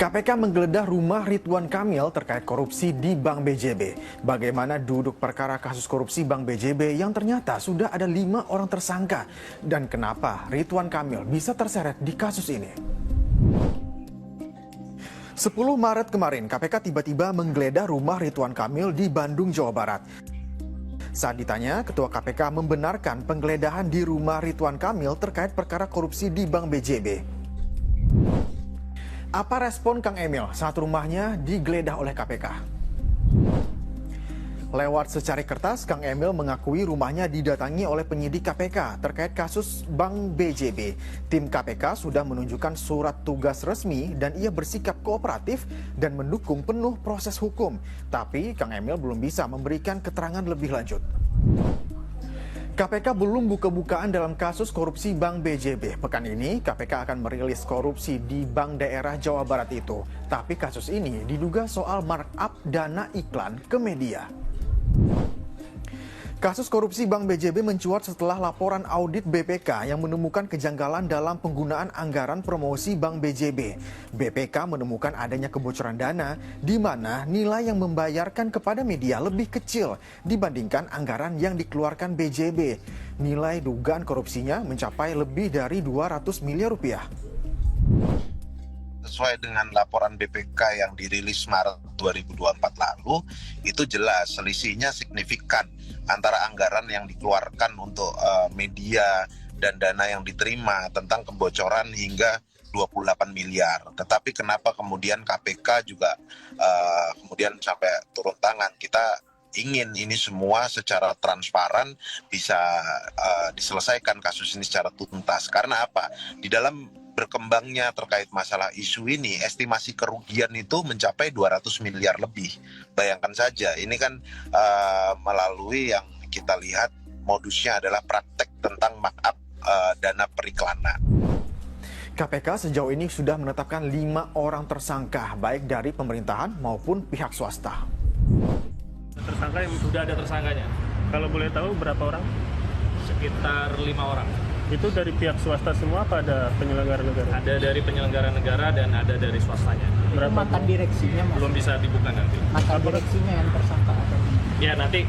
KPK menggeledah rumah Ridwan Kamil terkait korupsi di Bank BJB. Bagaimana duduk perkara kasus korupsi Bank BJB yang ternyata sudah ada 5 orang tersangka. Dan kenapa Ridwan Kamil bisa terseret di kasus ini? 10 Maret kemarin, KPK tiba-tiba menggeledah rumah Ridwan Kamil di Bandung, Jawa Barat. Saat ditanya, Ketua KPK membenarkan penggeledahan di rumah Ridwan Kamil terkait perkara korupsi di Bank BJB. Apa respon Kang Emil saat rumahnya digeledah oleh KPK? Lewat secari kertas, Kang Emil mengakui rumahnya didatangi oleh penyidik KPK terkait kasus Bank BJB. Tim KPK sudah menunjukkan surat tugas resmi dan ia bersikap kooperatif dan mendukung penuh proses hukum. Tapi Kang Emil belum bisa memberikan keterangan lebih lanjut. KPK belum buka-bukaan dalam kasus korupsi Bank BJB. Pekan ini, KPK akan merilis korupsi di Bank Daerah Jawa Barat itu. Tapi kasus ini diduga soal markup dana iklan ke media. Kasus korupsi Bank BJB mencuat setelah laporan audit BPK yang menemukan kejanggalan dalam penggunaan anggaran promosi Bank BJB. BPK menemukan adanya kebocoran dana di mana nilai yang membayarkan kepada media lebih kecil dibandingkan anggaran yang dikeluarkan BJB. Nilai dugaan korupsinya mencapai lebih dari 200 miliar rupiah. Sesuai dengan laporan BPK yang dirilis Maret 2024 lalu, itu jelas selisihnya signifikan antara anggaran yang dikeluarkan untuk media dan dana yang diterima tentang kebocoran hingga 28 miliar. Tetapi kenapa kemudian KPK juga kemudian sampai turun tangan? Kita ingin ini semua secara transparan bisa diselesaikan kasus ini secara tuntas. Karena apa? Di dalam berkembangnya terkait masalah isu ini, estimasi kerugian itu mencapai 200 miliar lebih. Bayangkan saja, ini kan melalui yang kita lihat modusnya adalah praktek tentang markup dana periklanan. KPK sejauh ini sudah menetapkan 5 orang tersangka, baik dari pemerintahan maupun pihak swasta. Tersangka yang sudah ada tersangkanya. Kalau boleh tahu berapa orang? Sekitar 5 orang. Itu dari pihak swasta semua apa ada penyelenggara negara? Ada dari penyelenggara negara dan ada dari swastanya. Berapa mantan direksinya Mas? Belum bisa dibuka nanti. Mantan direksinya yang tersangka atau Ya nanti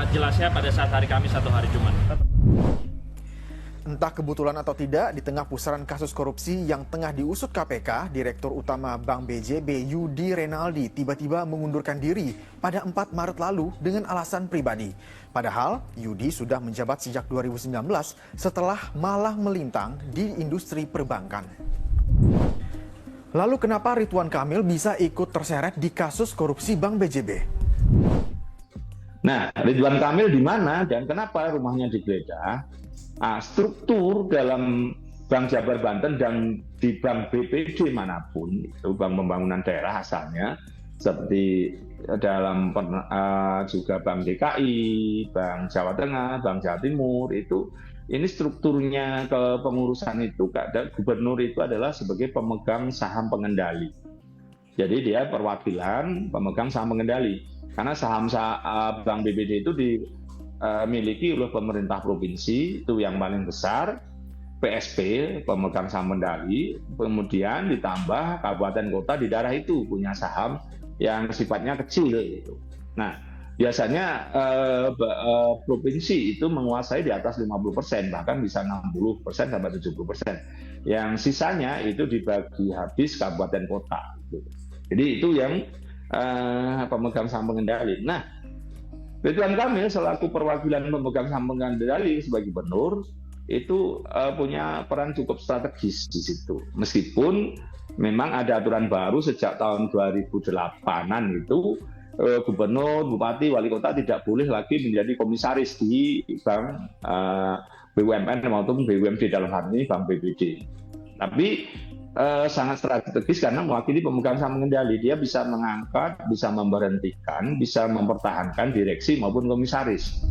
jelasnya pada saat hari Kamis atau hari Jumat. Entah kebetulan atau tidak, di tengah pusaran kasus korupsi yang tengah diusut KPK, Direktur Utama Bank BJB Yudi Renaldi tiba-tiba mengundurkan diri pada 4 Maret lalu dengan alasan pribadi. Padahal Yudi sudah menjabat sejak 2019 setelah malah melintang di industri perbankan. Lalu kenapa Ridwan Kamil bisa ikut terseret di kasus korupsi Bank BJB? Nah, Ridwan Kamil di mana dan kenapa rumahnya digeledah? Struktur dalam Bank Jabar Banten dan di Bank BPD manapun, itu Bank Pembangunan Daerah asalnya, seperti dalam juga Bank DKI, Bank Jawa Tengah, Bank Jawa Timur, ini strukturnya kepengurusan itu, gubernur itu adalah sebagai pemegang saham pengendali. Jadi dia perwakilan pemegang saham pengendali. Karena saham Bank BPD itu dimiliki oleh pemerintah provinsi, itu yang paling besar, PSP, pemegang saham pengendali, kemudian ditambah kabupaten kota di daerah itu punya saham yang sifatnya kecil. Gitu. Nah, biasanya provinsi itu menguasai di atas 50%, bahkan bisa 60% sampai 70%. Yang sisanya itu dibagi habis kabupaten kota. Gitu. Jadi itu yang pemegang saham pengendali. Nah, Ridwan Kamil selaku perwakilan pemegang saham pengendali sebagai gubernur itu punya peran cukup strategis di situ. Meskipun memang ada aturan baru sejak tahun 2008-an itu gubernur, bupati, wali kota tidak boleh lagi menjadi komisaris di bank BUMN maupun BUMD dalam hal ini Bank BPD. Tapi sangat strategis karena mewakili pemegang saham pengendali. Dia bisa mengangkat, bisa memberhentikan, bisa mempertahankan direksi maupun komisaris.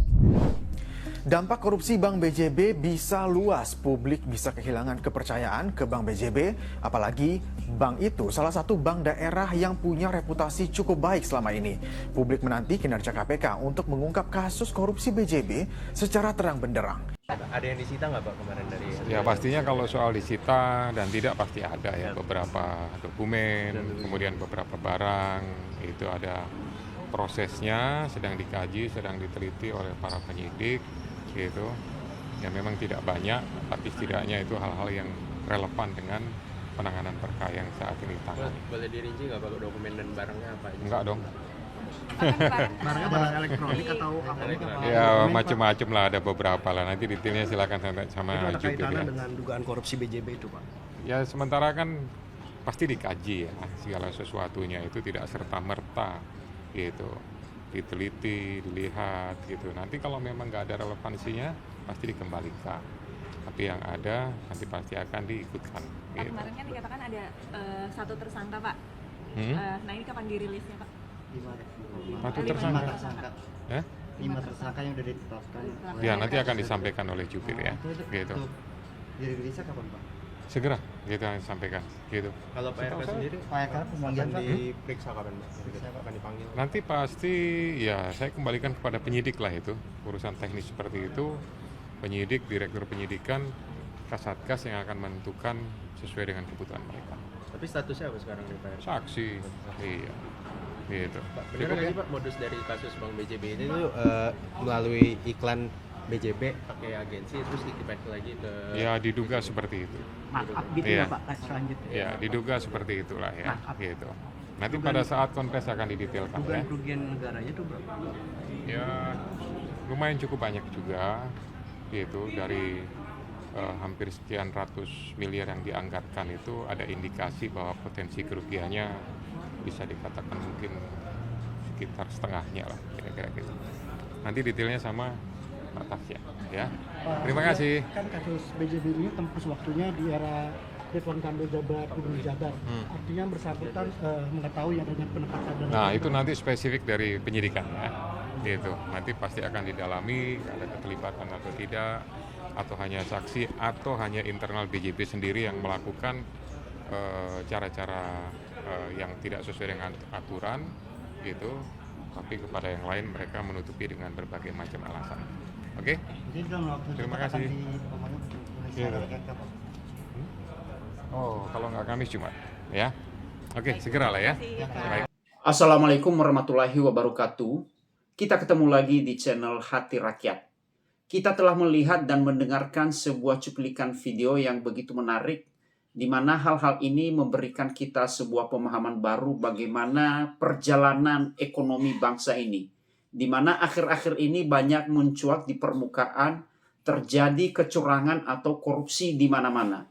Dampak korupsi Bank BJB bisa luas, publik bisa kehilangan kepercayaan ke Bank BJB, apalagi bank itu salah satu bank daerah yang punya reputasi cukup baik selama ini. Publik menanti kinerja KPK untuk mengungkap kasus korupsi BJB secara terang benderang. Ada yang disita nggak Pak kemarin dari? Ya pastinya kalau soal disita dan tidak pasti ada ya beberapa dokumen, kemudian beberapa barang, itu ada prosesnya, sedang dikaji, sedang diteliti oleh para penyidik, gitu. Ya memang tidak banyak, tapi setidaknya itu hal-hal yang relevan dengan penanganan perkara yang saat ini ditangani. Boleh dirinci nggak Pak dokumen dan barangnya apa? Enggak dong. Barangnya barang elektronik atau apa? Ya macam-macam lah, ada beberapa lah. Nanti detailnya silakan sama Ada Jubir kaitannya ya. dengan dugaan korupsi BJB itu Pak? Ya sementara kan pasti dikaji ya, segala sesuatunya itu tidak serta-merta gitu, diteliti, dilihat gitu. Nanti kalau memang nggak ada relevansinya pasti dikembalikan. Tapi yang ada nanti pasti akan diikutkan. Pak, Gitu. kemarin kan dikatakan ada satu tersangka Pak. Nah ini kapan dirilisnya Pak? Satu Lima tersangka. tersangka. Eh? 5 tersangka yang sudah ditetapkan. Ya nanti akan disampaikan oleh Jubir ya, gitu. Dirilisnya kapan Pak? Segera gitu yang disampaikan, gitu. Kalau Pak RK sendiri Pak Eka pemanggilan Pak? diperiksa kapan Pak? Akan dipanggil? Nanti pasti ya saya kembalikan kepada penyidik lah itu, urusan teknis seperti itu. Penyidik, direktur penyidikan, Kasatgas yang akan menentukan sesuai dengan kebutuhan mereka. Tapi statusnya apa sekarang nih Pak RK? Saksi, iya, gitu. Benar Cukup nggak ya? sih Pak modus dari kasus Bank BJB ini tuh melalui iklan BJB pakai agensi terus dikipas lagi ke? Ya diduga seperti itu. Maaf gitu Iya. ya Pak, selanjutnya. Ya diduga seperti itulah ya, gitu. Nanti pada saat kontes akan didetailkan ya. Kerugian negaranya itu berapa? Ya lumayan cukup banyak juga, gitu, dari hampir sekian ratus miliar yang dianggarkan itu ada indikasi bahwa potensi kerugiannya bisa dikatakan mungkin sekitar setengahnya lah, kira-kira gitu. Nanti detailnya sama Pak Tasya, ya. Terima kasih. Kan kasus BJB ini tembus waktunya di era Ridwan Kamil Jabat, Gubernur Jabar. Artinya bersangkutan mengetahui adanya penempatan dan Nah itu nanti spesifik dari penyidikan ya, gitu. Nanti pasti akan didalami ada keterlibatan atau tidak, atau hanya saksi atau hanya internal BJB sendiri yang melakukan cara-cara yang tidak sesuai dengan aturan, gitu. Tapi kepada yang lain mereka menutupi dengan berbagai macam alasan. Oke? Jadi dalam waktu Terima dekat akan kasih. Iya. oleh Eka Pak. Oh kalau nggak Kamis Jumat, ya? Oke, segera lah ya. Baik. Assalamualaikum warahmatullahi wabarakatuh. Kita ketemu lagi di channel Hati Rakyat. Kita telah melihat dan mendengarkan sebuah cuplikan video yang begitu menarik, di mana hal-hal ini memberikan kita sebuah pemahaman baru bagaimana perjalanan ekonomi bangsa ini. Di mana akhir-akhir ini banyak mencuat di permukaan, terjadi kecurangan atau korupsi di mana-mana.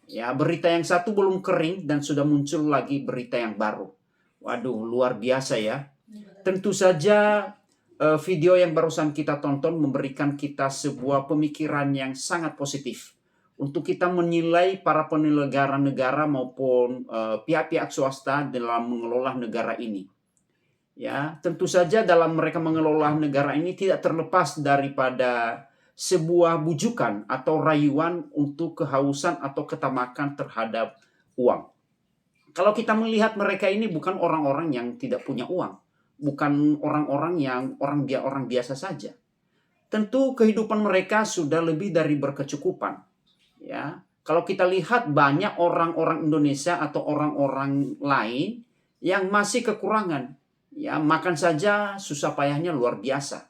Ya, berita yang satu belum kering dan sudah muncul lagi berita yang baru. Waduh, luar biasa ya. Tentu saja video yang barusan kita tonton memberikan kita sebuah pemikiran yang sangat positif untuk kita menilai para penyelenggara negara maupun pihak-pihak swasta dalam mengelola negara ini. Ya, tentu saja dalam mereka mengelola negara ini tidak terlepas daripada sebuah bujukan atau rayuan untuk kehausan atau ketamakan terhadap uang. Kalau kita melihat mereka ini bukan orang-orang yang tidak punya uang, bukan orang-orang yang orang biasa saja. Tentu kehidupan mereka sudah lebih dari berkecukupan. Ya, kalau kita lihat banyak orang-orang Indonesia atau orang-orang lain yang masih kekurangan. Ya, makan saja susah payahnya luar biasa.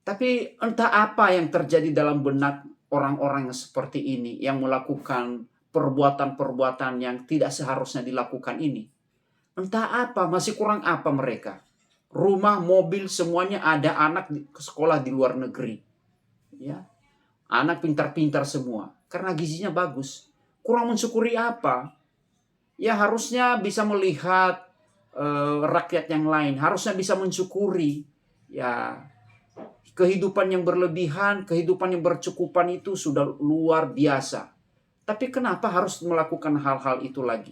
Tapi entah apa yang terjadi dalam benak orang-orang yang seperti ini, yang melakukan perbuatan-perbuatan yang tidak seharusnya dilakukan ini. Entah apa, masih kurang apa mereka. Rumah, mobil, semuanya ada, anak ke sekolah di luar negeri. Ya, anak pintar-pintar semua, karena gizinya bagus. Kurang mensyukuri apa? Ya harusnya bisa melihat rakyat yang lain, harusnya bisa mensyukuri. Ya, kehidupan yang berlebihan, kehidupan yang bercukupan itu sudah luar biasa. Tapi kenapa harus melakukan hal-hal itu lagi?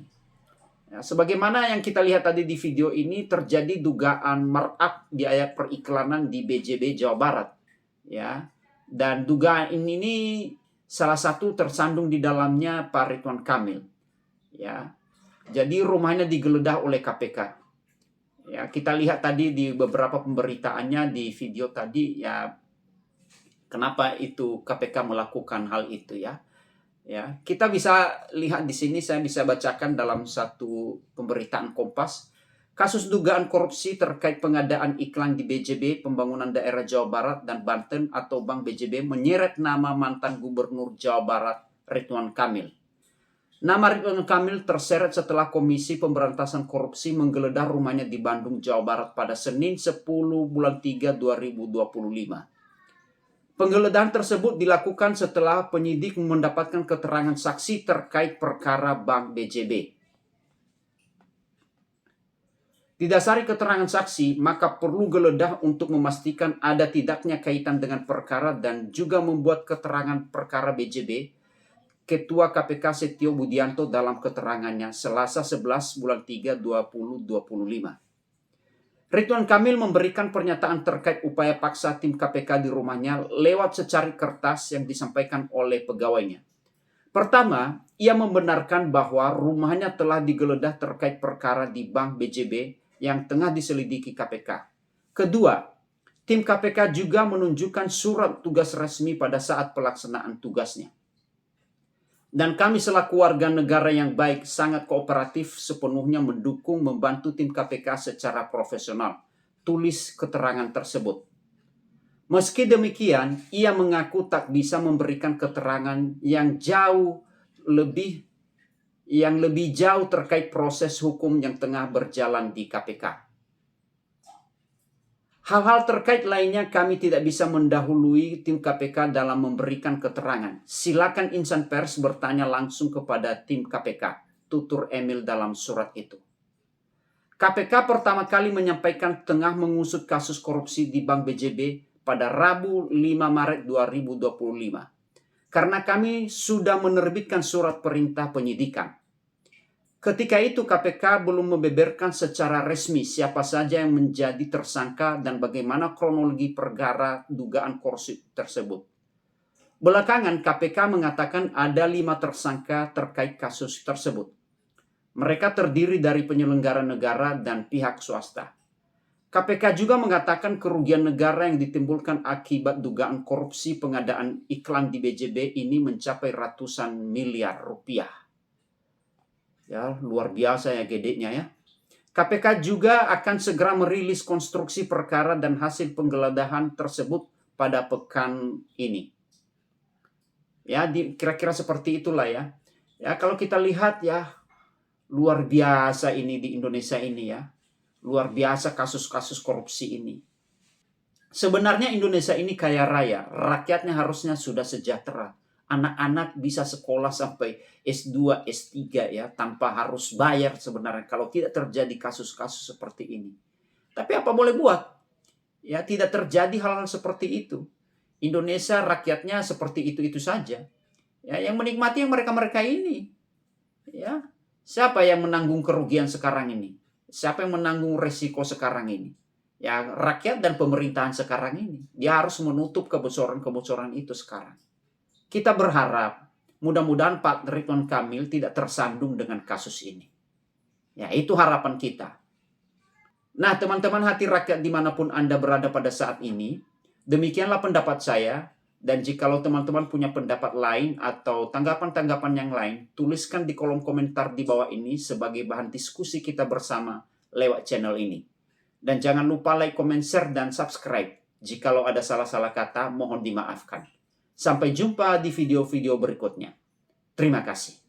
Ya, sebagaimana yang kita lihat tadi di video ini, terjadi dugaan markup biaya periklanan di BJB Jawa Barat. Ya, Dan dugaan ini salah satu tersandung di dalamnya Pak Ridwan Kamil. Ya. Jadi rumahnya digeledah oleh KPK. Ya, kita lihat tadi di beberapa pemberitaannya di video tadi ya, kenapa itu KPK melakukan hal itu ya. Ya, kita bisa lihat di sini, saya bisa bacakan dalam satu pemberitaan Kompas. Kasus dugaan korupsi terkait pengadaan iklan di BJB, Pembangunan Daerah Jawa Barat dan Banten atau Bank BJB menyeret nama mantan Gubernur Jawa Barat Ridwan Kamil. Nama Ridwan Kamil terseret setelah Komisi Pemberantasan Korupsi menggeledah rumahnya di Bandung, Jawa Barat pada Senin 10 bulan 3 2025. Penggeledahan tersebut dilakukan setelah penyidik mendapatkan keterangan saksi terkait perkara Bank BJB. Didasari keterangan saksi, maka perlu geledah untuk memastikan ada tidaknya kaitan dengan perkara dan juga membuat keterangan perkara BJB. Ketua KPK Setio Budianto dalam keterangannya Selasa 11 bulan 3 2025. Ridwan Kamil memberikan pernyataan terkait upaya paksa tim KPK di rumahnya lewat secari kertas yang disampaikan oleh pegawainya. Pertama, ia membenarkan bahwa rumahnya telah digeledah terkait perkara di Bank BJB yang tengah diselidiki KPK. Kedua, tim KPK juga menunjukkan surat tugas resmi pada saat pelaksanaan tugasnya. Dan kami selaku warga negara yang baik sangat kooperatif sepenuhnya mendukung membantu tim KPK secara profesional. Tulis keterangan tersebut. Meski demikian, ia mengaku tak bisa memberikan keterangan yang lebih jauh terkait proses hukum yang tengah berjalan di KPK. Hal-hal terkait lainnya kami tidak bisa mendahului tim KPK dalam memberikan keterangan. Silakan insan pers bertanya langsung kepada tim KPK, tutur Emil dalam surat itu. KPK pertama kali menyampaikan tengah mengusut kasus korupsi di Bank BJB pada Rabu 5 Maret 2025. Karena kami sudah menerbitkan surat perintah penyidikan. Ketika itu KPK belum membeberkan secara resmi siapa saja yang menjadi tersangka dan bagaimana kronologi perkara dugaan korupsi tersebut. Belakangan KPK mengatakan ada 5 tersangka terkait kasus tersebut. Mereka terdiri dari penyelenggara negara dan pihak swasta. KPK juga mengatakan kerugian negara yang ditimbulkan akibat dugaan korupsi pengadaan iklan di BJB ini mencapai ratusan miliar rupiah. Ya, luar biasa ya gedenya ya. KPK juga akan segera merilis konstruksi perkara dan hasil penggeledahan tersebut pada pekan ini. Ya, kira-kira seperti itulah ya. Ya, kalau kita lihat ya, luar biasa ini di Indonesia ini ya. Luar biasa kasus-kasus korupsi ini. Sebenarnya Indonesia ini kaya raya, rakyatnya harusnya sudah sejahtera. Anak-anak bisa sekolah sampai S2, S3 ya, tanpa harus bayar sebenarnya kalau tidak terjadi kasus-kasus seperti ini. Tapi apa boleh buat? Ya, tidak terjadi hal-hal seperti itu. Indonesia rakyatnya seperti itu-itu saja. Ya, yang menikmati yang mereka-mereka ini. Ya, siapa yang menanggung kerugian sekarang ini? Siapa yang menanggung resiko sekarang ini? Ya, rakyat dan pemerintahan sekarang ini. Dia harus menutup kebocoran-kebocoran itu sekarang. Kita berharap mudah-mudahan Pak Ridwan Kamil tidak tersandung dengan kasus ini. Ya, itu harapan kita. Nah, teman-teman hati rakyat dimanapun Anda berada pada saat ini, demikianlah pendapat saya. Dan jikalau teman-teman punya pendapat lain atau tanggapan-tanggapan yang lain, tuliskan di kolom komentar di bawah ini sebagai bahan diskusi kita bersama lewat channel ini. Dan jangan lupa like, comment, share, dan subscribe. Jikalau ada salah-salah kata, mohon dimaafkan. Sampai jumpa di video-video berikutnya. Terima kasih.